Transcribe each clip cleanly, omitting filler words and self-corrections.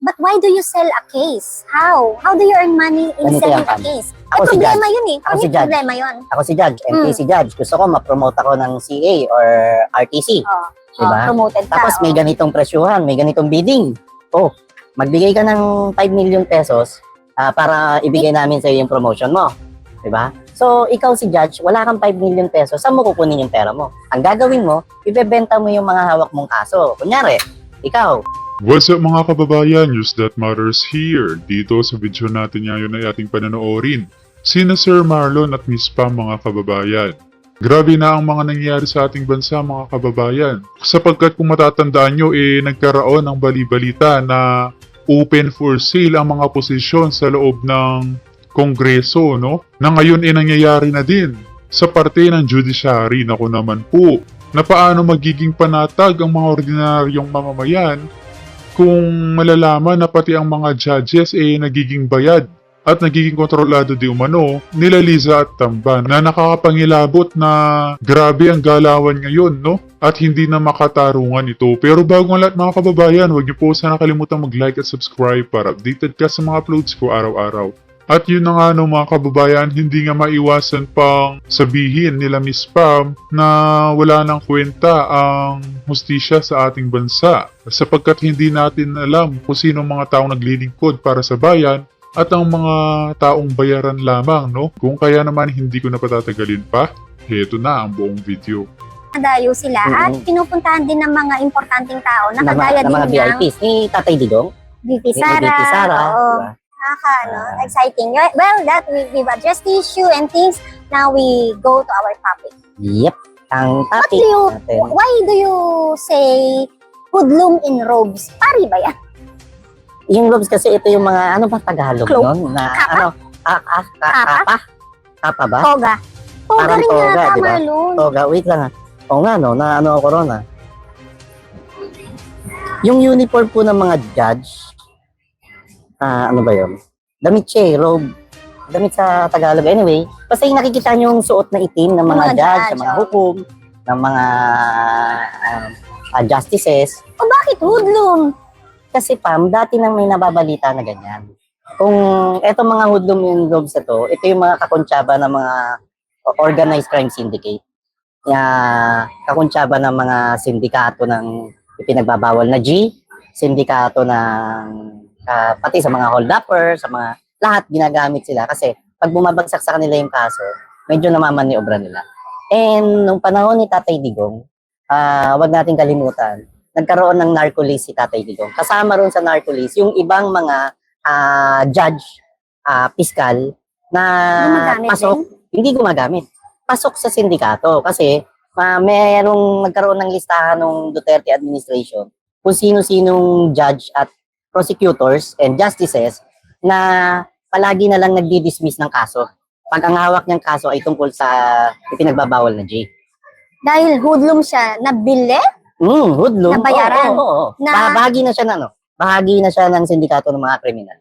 But why do you sell a case? How? How do you earn money in Ganito selling yan, a case? Ako si problema Judge. yun eh. Ako si Ano Judge. problema yun? Ako si Judge, MTC Judge. Gusto ko ma-promote ako ng CA or RTC. Oh, Diba? promoted ka. Tapos may ganitong presyuhan, may ganitong bidding. Oh, magbigay ka ng 5 million pesos para ibigay namin sa iyo yung promotion mo. Diba? So, ikaw si Judge, wala kang 5 million pesos, saan mo kukunin yung pera mo? Ang gagawin mo, ibebenta mo yung mga hawak mong kaso. Kunyari, ikaw. What's up mga kababayan? News that matters here. Dito sa video natin ngayon ay ating panonoorin sina Sir Marlon at Miss Pam mga kababayan. Grabe na ang mga nangyayari sa ating bansa mga kababayan. Sapagkat kung matatandaan nyo nagkaroon ng bali-balita na open for sale ang mga posisyon sa loob ng Kongreso, no? Na ngayon nangyayari na din sa parte ng judiciary. Naku naman po, na paano magiging panatag ang mga ordinaryong mamamayan kung malalaman na pati ang mga judges nagiging bayad at nagiging kontrolado di umano nila Liza at Tamba na nakakapangilabot na grabe ang galawan ngayon, no? At hindi na makatarungan ito. Pero bago ang lahat mga kababayan, huwag niyo po sana kalimutan mag-like at subscribe para updated ka sa mga uploads ko araw-araw. At yun na nga no mga kababayan, hindi nga maiwasan pang sabihin nila Miss Pam na wala nang kwenta ang hustisya sa ating bansa. Sapagkat hindi natin alam kung sino mga taong naglilingkod para sa bayan at ang mga taong bayaran lamang, no? Kung kaya naman hindi ko na patatagalin pa, heto na ang buong video. Nadayo sila at pinupuntahan din ng mga importanteng tao na kagaya din mga ng VIPs, ni Tatay Digong, VP ni Sara. VP Sara. Oo. Diba? Exciting. Well, that we've addressed the issue and things. Now we go to our topic. Yep, ang topic natin. Why do you say hoodlum in robes? Pari ba yan? Yung robes kasi ito yung mga, ano ba Tagalog Cloak? nun? Na, Kapa? ano, kapa? Kapa ba? Toga. Toga Parang rin toga, yata, di ba? Marlon. Toga, wait lang Oo nga no, na ano ako ron Yung uniform po ng mga judge, ano ba yun? Damit siya robe. Damit sa Tagalog. Anyway, basta yung nakikita nyo yung suot na itim ng mga judge, ng mga hukom, ng mga justices. O bakit hoodlum? Kasi Pam, dati nang may nababalita na ganyan. Kung etong mga hoodlum yung robes na to, ito yung mga kakontsaba ng mga organized crime syndicate. Kakontsaba ng mga sindikato ng ipinagbabawal na G, sindikato ng pati sa mga hold-upper, sa mga lahat ginagamit sila kasi pag bumabagsak sa kanila yung kaso, medyo namamaniobra nila. And nung panahon ni Tatay Digong, wag nating kalimutan, nagkaroon ng narco-list si Tatay Digong. Kasama ron sa narco-list yung ibang mga judge, piskal na hindi gumagamit. Pasok sa sindikato kasi mayroong nagkaroon ng listahan ng Duterte administration kung sino-sinong judge at prosecutors and justices na palagi na lang nagdi-dismiss ng kaso. Pag ang hawak niyang kaso ay tungkol sa ipinagbabawal na G. Dahil hoodlum siya, nabili? Hoodlum. Nabayaran? Oo. Bahagi na siya bahagi na siya ng sindikato ng mga kriminal.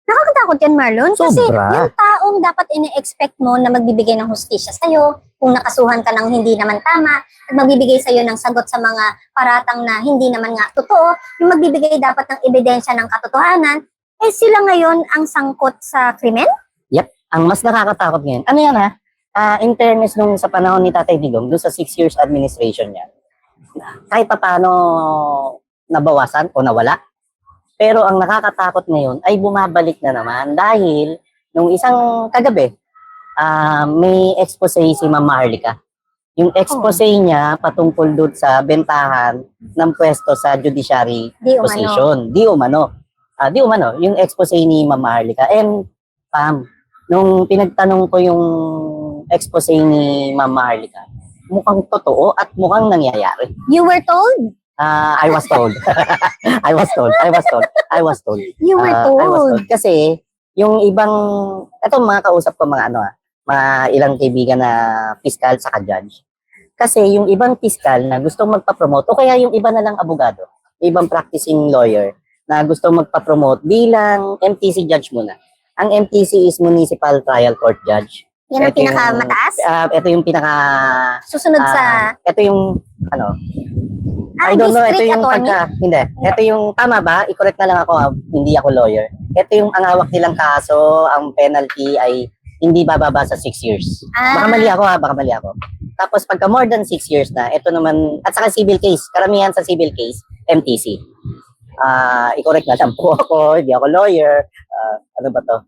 Nakakatakot yan, Marlon. Kasi Sobra. yung taong dapat ini-expect mo na magbibigay ng hustisya sa'yo, kung nakasuhan ka ng hindi naman tama, at magbibigay sa'yo ng sagot sa mga paratang na hindi naman nga totoo, yung magbibigay dapat ng ebidensya ng katotohanan, sila ngayon ang sangkot sa krimen? Yep. Ang mas nakakatakot ngayon. Ano yan in fairness nung sa panahon ni Tatay Digong, doon sa 6 years administration niya, kahit pa paano nabawasan o nawala. Pero ang nakakatakot ngayon ay bumabalik na naman dahil nung isang kagabi, may expose si Ma'am Maharlika. Yung expose niya patungkol doon sa bentahan ng pwesto sa judiciary position. Di umano. Yung expose ni Ma'am Maharlika. And Pam, nung pinagtanong ko yung expose ni Ma'am Maharlika, mukhang totoo at mukhang nangyayari. You were told? I was told. I was told. You were told. I was told. Kasi, yung ibang, etong mga kausap ko mga mga ilang kaibigan na piskal sa judge. Kasi yung ibang piskal na gustong magpa-promote, o kaya yung iba na lang abogado, ibang practicing lawyer, na gustong magpa-promote bilang MTC judge muna. Ang MTC is Municipal Trial Court Judge. Yan ang pinakamataas? Ito yung pinaka... Susunod sa... Ito yung, I don't know, ito district yung attorney? hindi. Ito yung, tama ba? I-correct na lang ako, hindi ako lawyer. Ito yung ang hawak nilang kaso, ang penalty ay hindi bababa sa 6 years. Baka mali ako baka mali ako. Tapos pagka more than 6 years na, ito naman, at saka civil case, karamihan sa civil case, MTC. I-correct na lang po ako, hindi ako lawyer. Ano ba to?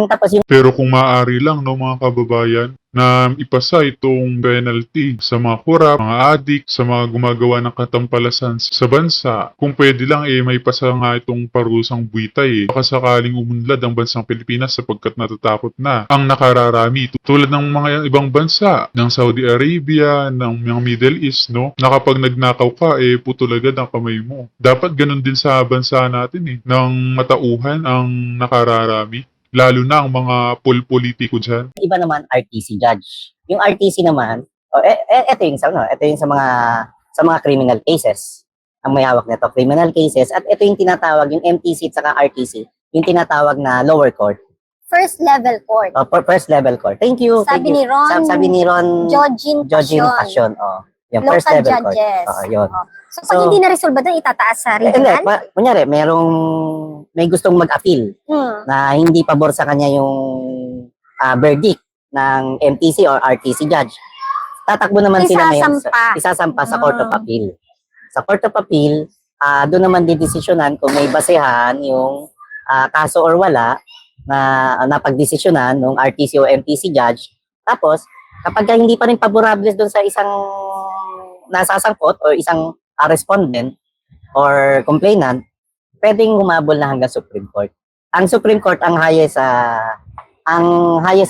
Tapos yung Pero kung maaari lang, no, mga kababayan, na ipasa itong penalty sa mga kurap, mga adik, sa mga gumagawa ng katampalasan sa bansa. Kung pwede lang, may pasa nga itong parusang buwitay. Baka sakaling umunlad ang bansang Pilipinas sapagkat natatakot na ang nakararami. Tulad ng mga ibang bansa, ng Saudi Arabia, ng mga Middle East, no, na kapag nagnakaw ka, putol agad ang kamay mo. Dapat ganun din sa bansa natin, ng matauhan ang nakararami. Lalo na ang mga politiko dyan. iba naman RTC judge. Yung RTC naman, ito yung sa mga criminal cases. Ang may hawak nito, criminal cases, at ito yung tinatawag yung MTC at saka RTC, yung tinatawag na lower court. First level court. First level court. Thank you. Sabi thank you. ni Ron, Sabi ni Ron Jojin Passion. Yung first Local level judges. court. Yun. So, pag So, hindi na-resolve doon, itataas sa Hindi, regional? kunyari, may gustong mag-appeal na hindi pabor sa kanya yung verdict ng MTC or RTC judge. Tatakbo naman sila ngayon isasampa sa Court of Appeal. Sa Court of Appeal, doon naman didesisyonan kung may basehan yung kaso or wala na napagdesisyonan ng RTC o MTC judge. Tapos, kapag hindi pa rin favorable doon sa isang nasasangkot o isang respondent or complainant, pwedeng humabol na hanggang Supreme Court. Ang Supreme Court ang highest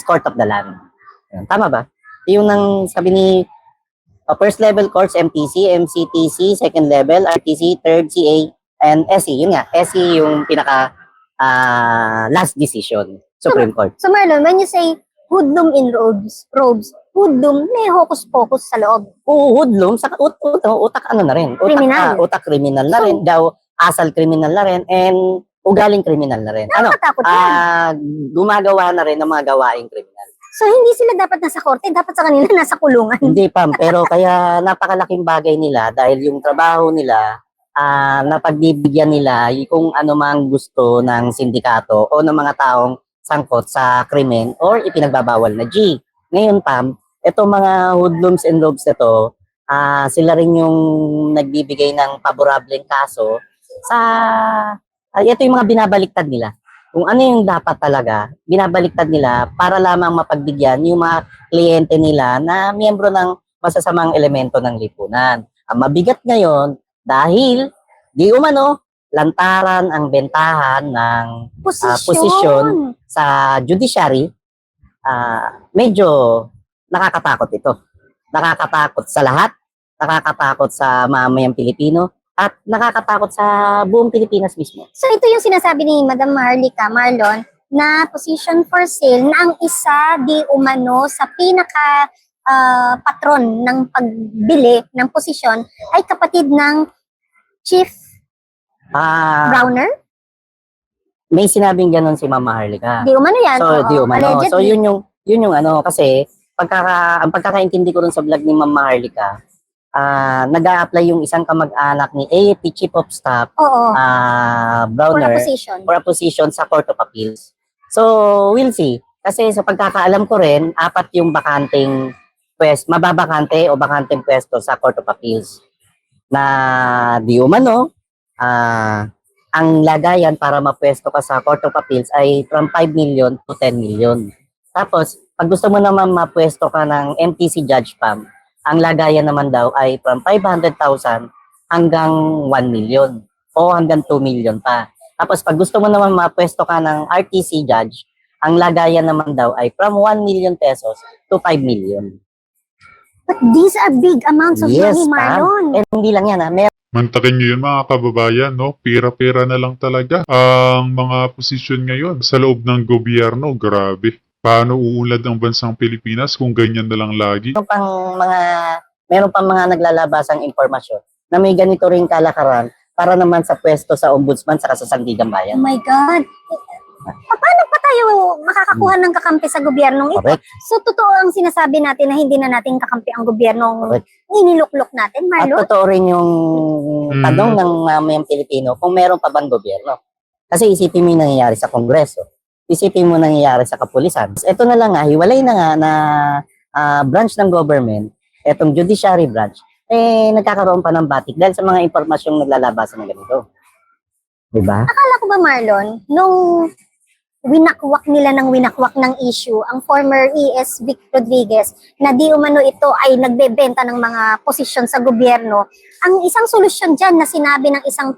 court of the land. Tama ba? Yung nang sabi ni first level courts, MTC, MCTC, second level, RTC, third, CA, and SE. Yun nga, SE yung pinaka last decision, Supreme Court. So Marlon, when you say hoodlum in robes, hoodlum, may hocus-pocus sa loob. Oo, hoodlum, saka utak ano na rin. Kriminal. Utak kriminal na rin, asal kriminal na rin, and ugaling kriminal na rin. Nakakatakot yan. Gumagawa na rin ng mga gawaing kriminal. So hindi sila dapat nasa korte, dapat sa kanila nasa kulungan. Hindi pa, pero kaya napakalaking bagay nila dahil yung trabaho nila, napagbibigyan nila kung ano mang gusto ng sindikato o ng mga taong sangkot sa krimen or ipinagbabawal na G. Ngayon, Pam, itong mga hoodlums and robes na to, sila rin yung nagbibigay ng paborableng kaso sa, ito yung mga binabaliktad nila. Kung ano yung dapat talaga, binabaliktad nila para lamang mapagbigyan yung mga kliyente nila na miyembro ng masasamang elemento ng lipunan. Ang mabigat ngayon, dahil di umano, lantaran ang bentahan ng posisyon sa judiciary, medyo nakakatakot ito. Nakakatakot sa lahat, nakakatakot sa mamayang Pilipino, at nakakatakot sa buong Pilipinas mismo. So ito yung sinasabi ni Madam Maharlika, Marlon, na position for sale na ang isa di umano sa pinaka patron ng pagbili ng posisyon ay kapatid ng Chief Browner? May sinabing ganun si Mama Harlika. Di umano yan. So, di umano. Allegedly. So, yun yung ano, kasi ang pagkakaintindi ko rin sa vlog ni Mama Harlika, nag-a-apply yung isang kamag-anak ni AFP Chief of Staff, for Browner, a position. for a position sa Court of Appeals. So, we'll see. Kasi sa pagkakaalam ko rin, 4 yung bakanting mababakante o bakanteng pwesto sa Court of Appeals. Na di umano, ang lagayan para mapwesto ka sa Court of Appeals ay from 5 million to 10 million. Tapos, pag gusto mo naman mapwesto ka ng MTC Judge Pam, ang lagayan naman daw ay from 500,000 hanggang 1 million o hanggang 2 million pa. Tapos, pag gusto mo naman mapwesto ka ng RTC Judge, ang lagayan naman daw ay from 1 million pesos to 5 million. But these are big amounts of money, Marlon. And hindi lang yan, Mantakin nyo yun mga kababayan, no? Pira-pira na lang talaga ang mga posisyon ngayon sa loob ng gobyerno. Grabe. Paano uunlad ang bansang Pilipinas kung ganyan na lang lagi? meron pang mga naglalabasang impormasyon na may ganito ring kalakaran para naman sa pwesto sa ombudsman sa Sandigan Oh Bayan. my God. Paano pa tayo makakakuha ng kakampi sa gobyernong ito? Correct. So, totoo ang sinasabi natin na hindi na natin kakampi ang gobyernong Correct. iniluklok natin, At Marlon? totoo rin yung tanong ng mamayang Pilipino kung meron pa bang gobyerno. Kasi isipin mo yung nangyayari sa Kongreso. Isipin mo nangyayari sa kapulisan. Ito na lang nga, hiwalay na nga na branch ng government, etong judiciary branch, nagkakaroon pa ng batik dahil sa mga impormasyong naglalabasan ng ganito. Diba? Akala ko ba, Marlon, nung winakwak nila ng issue, ang former ES Vic Rodriguez, na di umano ito ay nagbebenta ng mga posisyon sa gobyerno, ang isang solusyon dyan na sinabi ng isang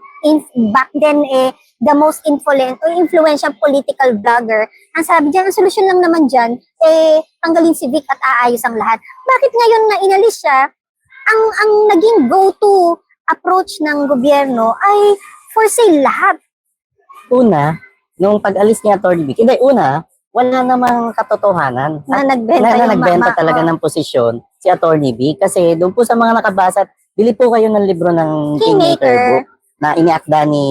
back then the most influential political blogger, ang sabi dyan, ang solusyon lang naman dyan, tanggalin si Vic at aayos ang lahat. Bakit ngayon na inalis siya, ang naging go-to approach ng gobyerno ay for sale lahat? Una, nung pag-alis ni Atty. Vic, hindi, wala namang katotohanan. Na nagbenta na yung nagbenta talaga oh. ng posisyon si Atty. Vic kasi doon po sa mga nakabasa, bili po kayo ng libro ng Kingmaker book na iniakda ni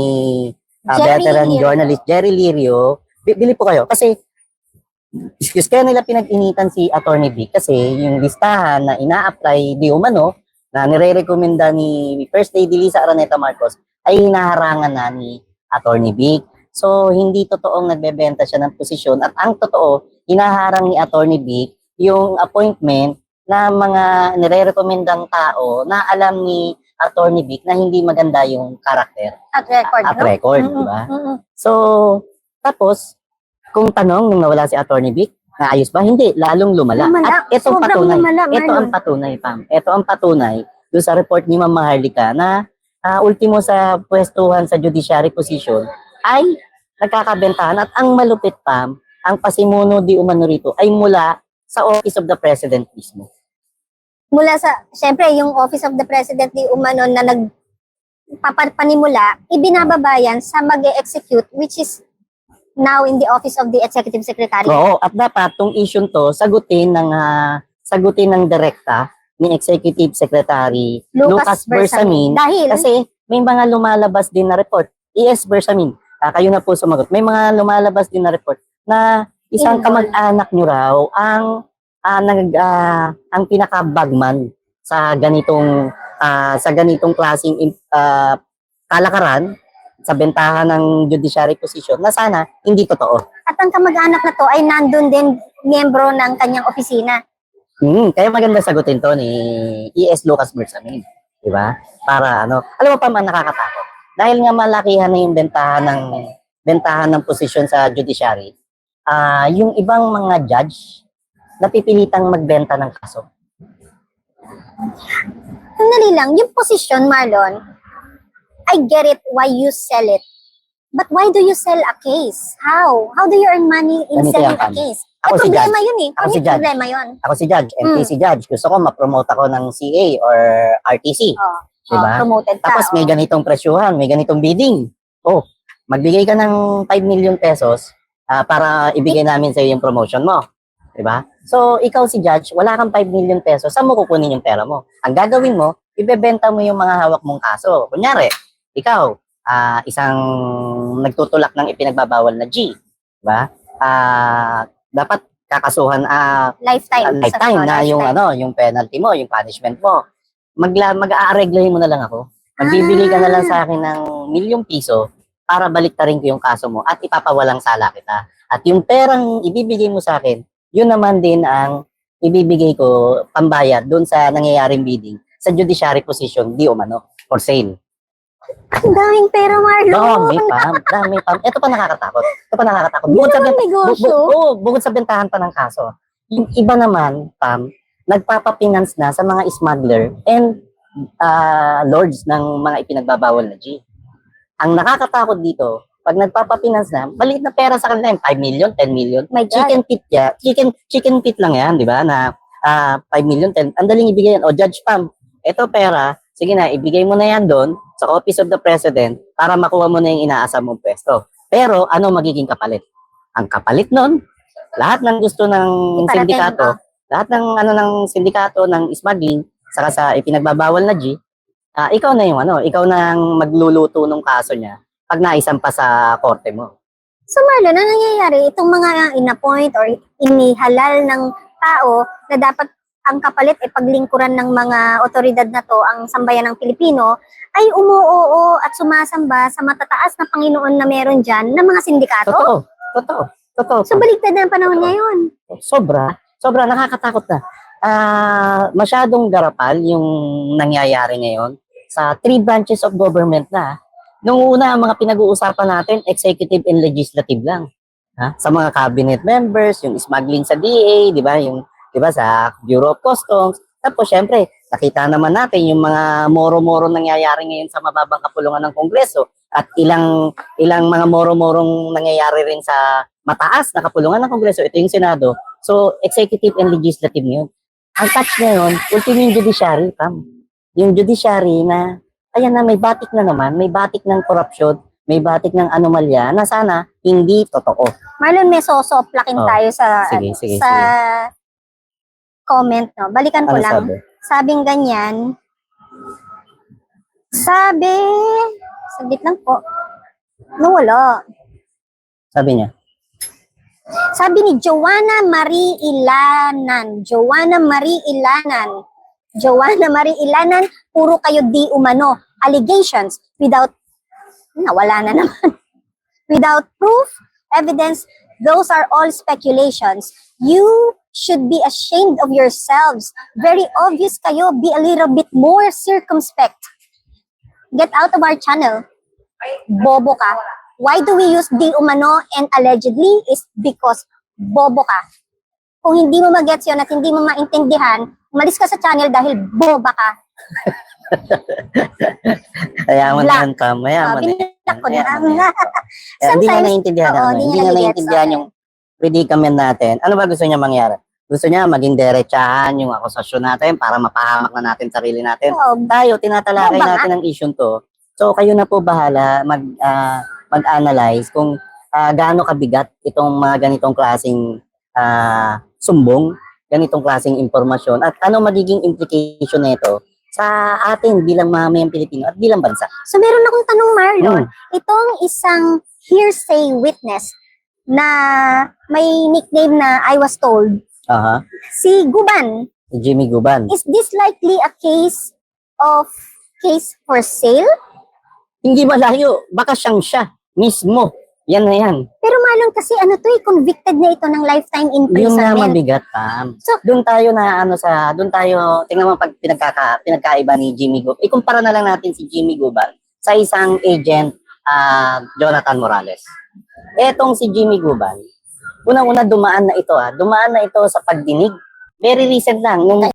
Jerry veteran Lirio. journalist Jerry Lirio. Bili po kayo kasi kaya nila pinag-initan si Atty. Vic kasi yung listahan na ina-apply di umano na nire-recommenda ni First Lady Lisa Araneta Marcos ay hinaharangan na ni Atty. Vic. So, hindi totoong nagbebenta siya ng posisyon at ang totoo, hinaharang ni Atty. Vic yung appointment na mga nire-recommendang tao na alam ni Atty. Vic na hindi maganda yung karakter At record, at no? record, Mm-mm, di ba? mm-mm. So, tapos, kung tanong nung nawala si Atty. Vic, naayos ba? Hindi, lalong lumala. Lumala. At ito Sobrang patunay. lumala, Ito ang Marlon. patunay, Pam. Ito ang patunay doon sa report ni Ma'am Maharlika na ultimo sa pwestuhan sa judiciary position ay nagkakabentahan at ang malupit, Pam, ang pasimuno di umano rito ay mula sa Office of the President mismo. Mula sa, syempre, yung Office of the President ni umano na nagpapanimula, ibinababa yan sa mag-execute, which is now in the Office of the Executive Secretary. Oo, at dapat tong issue to sagutin ng direkta ni Executive Secretary Lucas Bersamin Dahil, kasi may mga lumalabas din na report. ES Bersamin, kayo na po sumagot. May mga lumalabas din na report na isang Involved. kamag-anak nyo raw ang pinaka-bagman sa ganitong klaseng kalakaran sa bentahan ng judiciary position na sana hindi totoo. at ang kamag-anak na to ay nandun din miyembro ng kanyang opisina. Kaya maganda sagutin to ni ES Lucas Bersamin, di ba? Para alam mo pa man nakakatakot. Dahil nga malakihan na yung bentahan ng posisyon sa judiciary. Yung ibang mga judge napipilitang magbenta ng kaso. Sandali lang, yung posisyon, Marlon, I get it why you sell it. But why do you sell a case? How? How do you earn money in Ganito selling yan, a Pam. case? Ako si Problema yun eh. Ako Ano si yung Judge. problema yun? Ako si Judge, MPC Judge. Gusto ko ma-promote ako ng CA or RTC. Oh, Diba? promoted ka. Tapos may oh. ganitong presyuhan, may ganitong bidding. Magbigay ka ng 5 million pesos para ibigay namin sa iyo yung promotion mo. Diba? So, ikaw si Judge, wala kang 5 million pesos, saan mo kukunin yung pera mo? Ang gagawin mo, ibebenta mo yung mga hawak mong kaso. Kunyari, ikaw, isang nagtutulak ng ipinagbabawal na G. Diba? Dapat kakasuhan Lifetime. lifetime na yung penalty mo, yung punishment mo. Mag-aareglahin mo na lang ako. Magbibigay ka na lang sa akin ng ₱1,000,000 para baliktarin ko yung kaso mo at ipapawalang sala kita. At yung perang ibibigay mo sa akin, yun naman din ang ibibigay ko pambayad doon sa nangyayaring bidding sa judiciary position di umano for sale. Ang daming pera, Marlon. Dami pam. Ito pa nakakatakot. Hindi naman negosyo. Bukod sa bentahan pa ng kaso. Yung iba naman, Pam, nagpapapinance na sa mga smuggler and lords ng mga ipinagbabawal na G. Ang nakakatakot dito, pag nagpapapinance na, maliit na pera sa kanila, 5 million, 10 million. My God. Chicken feet lang yan, di ba? Na 5 million, 10. Ang daling ibigay yan. O Judge Pam, ito pera, sige na, ibigay mo na yan doon sa Office of the President para makuha mo na yung inaasam mong pwesto. Pero ano magiging kapalit? Ang kapalit nun, lahat ng gusto ng Iparating, sindikato, lahat ng ng sindikato ng smuggling, saka sa ipinagbabawal na G, ikaw na yung ikaw na ang magluluto ng kaso niya pag naisampa sa korte mo. So Marlon, ano nangyayari? Itong mga in-appoint or inihalal ng tao na dapat ang kapalit ay paglingkuran ng mga otoridad na to, ang sambayan ng Pilipino, ay umuoo at sumasamba sa matataas na Panginoon na meron dyan ng mga sindikato? Totoo. So baligtad na ang panahon ngayon. Sobra nakakatakot na. Masyadong garapal yung nangyayari ngayon sa 3 branches of government na. Nung una, ang mga pinag-uusapan natin, executive and legislative lang. Sa mga cabinet members, yung smuggling sa DA, di ba? Yung, di ba, sa Bureau of Customs. Tapos, syempre, nakita naman natin yung mga moro-moro nangyayari ngayon sa mababang kapulungan ng Kongreso at ilang mga moro-morong nangyayari rin sa mataas na kapulungan ng Kongreso. Ito yung Senado. So, executive and legislative yun. Ang touch ngayon, ultimo yung judiciary, Pam. Yung judiciary na ayan na, may batik na naman, may batik ng korupsyon, may batik ng anomalya na sana hindi totoo. Marlon, may sosoplakin Oh, tayo sa sige. comment, no? Balikan ko Ano lang. sabi? Sabing ganyan. Saglit lang po. Nawala. Sabi niya, Sabi ni Joanna Marie Ilanan, puro kayo di umano. Allegations nawala na naman. Without proof, evidence, those are all speculations. You should be ashamed of yourselves. Very obvious kayo. Be a little bit more circumspect. Get out of our channel. Bobo ka. Why do we use di umano and allegedly is because bobo ka. Kung hindi mo magets yun at hindi mo maintindihan, umalis ka sa channel dahil boba ka. mayaman Black. na yan, Pam. Mayaman na yan. Binilak ko na. Mayaman na yan. Hindi na Sometimes, naiintindihan oo, namin. di Hindi niya na nagigets, naiintindihan okay. yung predicament natin. Ano ba gusto niya mangyari? Gusto niya maging derechahan yung akusasyon natin para mapahamak na natin sarili natin. Oo, Tayo, tinatalakay Baba nga. natin ang issue to. So, kayo na po bahala mag-analyze kung gaano kabigat itong mga ganitong klaseng sumbong, ganitong klaseng impormasyon, at ano magiging implication nito sa atin bilang mamayang Pilipino at bilang bansa. So meron akong tanong, Marlon. Hmm. Itong isang hearsay witness na may nickname na I was told, Aha. si Guban, Si Jimmy Guban. is this likely a case for sale? Hindi malayo. Baka siya mismo. Yan na yan. Pero Marlon, kasi convicted na ito ng lifetime Yun nga imprisonment. mabigat, Pam. So- Doon tayo, tingnan mo pag pinagkaiba ni Jimmy Guban. Ikumpara na lang natin si Jimmy Guban sa isang agent, Jonathan Morales. Etong si Jimmy Guban, unang-una dumaan na ito sa pagdinig. Very recent lang, nung